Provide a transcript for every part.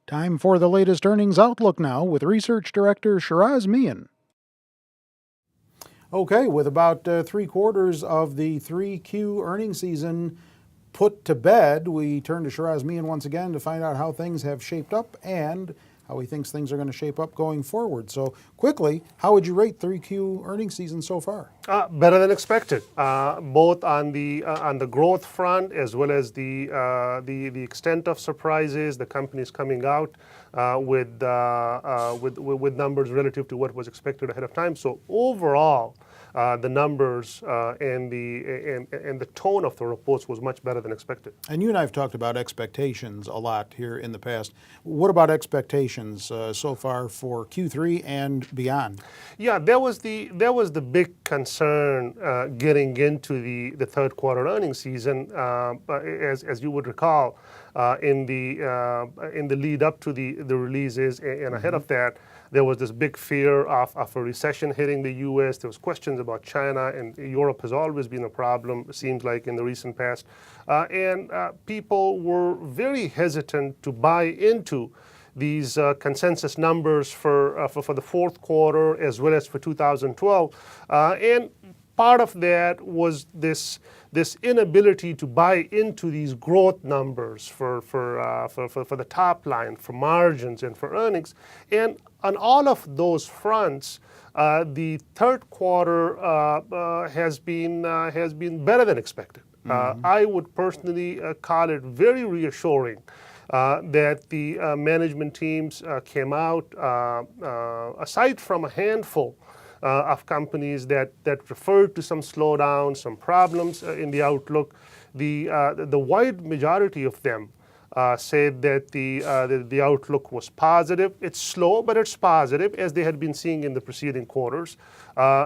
Time for the latest earnings outlook now with Research Director Shiraz Mian. Okay, with about 3/4 of the 3Q earnings season put to bed, we turn to Shiraz Mian once again to find out how things have shaped up and how he thinks things are going to shape up going forward. So quickly, how would you rate 3Q earnings season so far? Better than expected, both on the growth front as well as the extent of surprises. The company's coming out with numbers relative to what was expected ahead of time. So overall, the numbers and the tone of the reports was much better than expected. And you and I have talked about expectations a lot here in the past. What about expectations so far for Q3 and beyond? Yeah, there was the big concern getting into the third quarter earnings season, as you would recall, in the lead up to the releases and ahead of that. There was this big fear of a recession hitting the U.S. There was questions about China, and Europe has always been a problem, it seems like, in the recent past. And people were very hesitant to buy into these consensus numbers for the fourth quarter as well as for 2012. And part of that was this inability to buy into these growth numbers for the top line, for margins, and for earnings. And on all of those fronts, the third quarter has been better than expected. I would personally call it very reassuring that the management teams came out, aside from a handful of companies that referred to some slowdown, some problems in the outlook. The wide majority of them said that the outlook was positive. It's slow, but it's positive, as they had been seeing in the preceding quarters.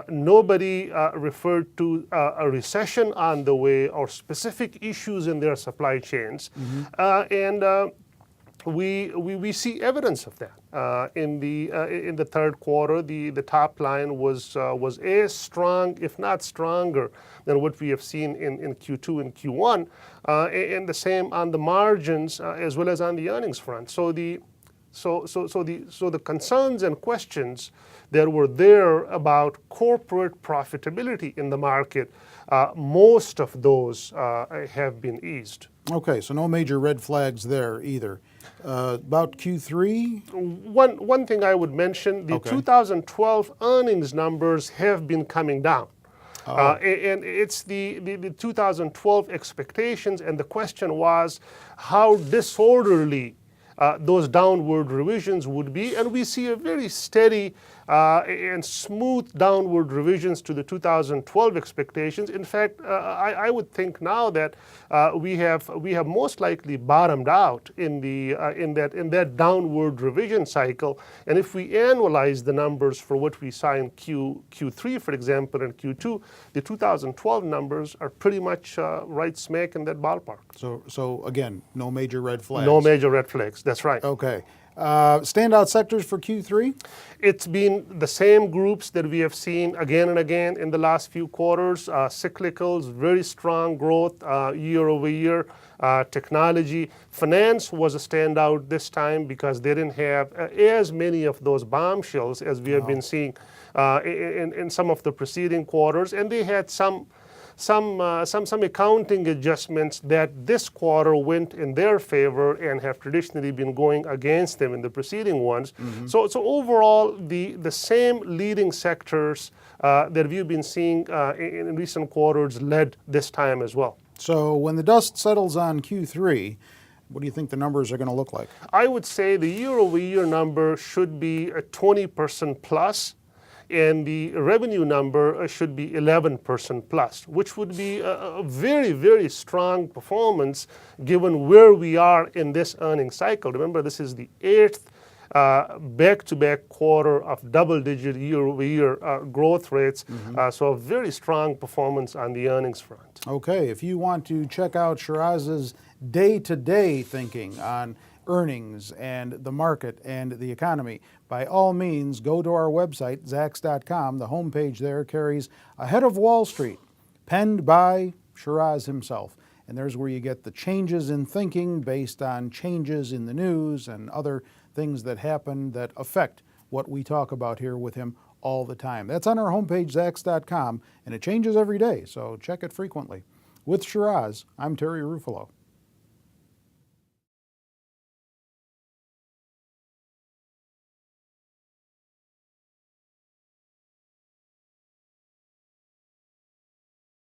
Nobody referred to a recession on the way or specific issues in their supply chains. And we see evidence of that in the third quarter. The top line was as strong, if not stronger, than what we have seen in Q2 and Q1, and the same on the margins as well as on the earnings front. So the concerns and questions that were there about corporate profitability in the market, most of those have been eased. Okay, so no major red flags there either. About Q3? One thing I would mention, the 2012 earnings numbers have been coming down. And it's the 2012 expectations, and the question was how disorderly those downward revisions would be, and we see a very steady and smooth downward revisions to the 2012 expectations. In fact, I would think now that we have most likely bottomed out in that downward revision cycle. And if we annualize the numbers for what we saw in Q3, for example, and Q2, the 2012 numbers are pretty much right smack in that ballpark. So again, no major red flags. No major red flags. That's right. Okay. Standout sectors for Q3? It's been the same groups that we have seen again and again in the last few quarters. Cyclicals, very strong growth year over year. Technology. Finance was a standout this time because they didn't have as many of those bombshells as we have been seeing in some of the preceding quarters. And they had some accounting adjustments that this quarter went in their favor and have traditionally been going against them in the preceding ones. So overall, the same leading sectors that we've been seeing in recent quarters led this time as well. So when the dust settles on Q3, what do you think the numbers are going to look like? I would say the year-over-year number should be a 20% plus. And the revenue number should be 11% plus, which would be a very, very strong performance given where we are in this earnings cycle. Remember, this is the 8th back-to-back quarter of double-digit year-over-year growth rates. So a very strong performance on the earnings front. Okay, if you want to check out Shiraz's day-to-day thinking on earnings and the market and the economy, by all means, go to our website, Zacks.com. The homepage there carries Ahead of Wall Street, penned by Shiraz himself. and there's where you get the changes in thinking based on changes in the news and other things that happen that affect what we talk about here with him all the time. That's on our homepage, Zacks.com, and it changes every day, so check it frequently. With Shiraz, I'm Terry Ruffalo.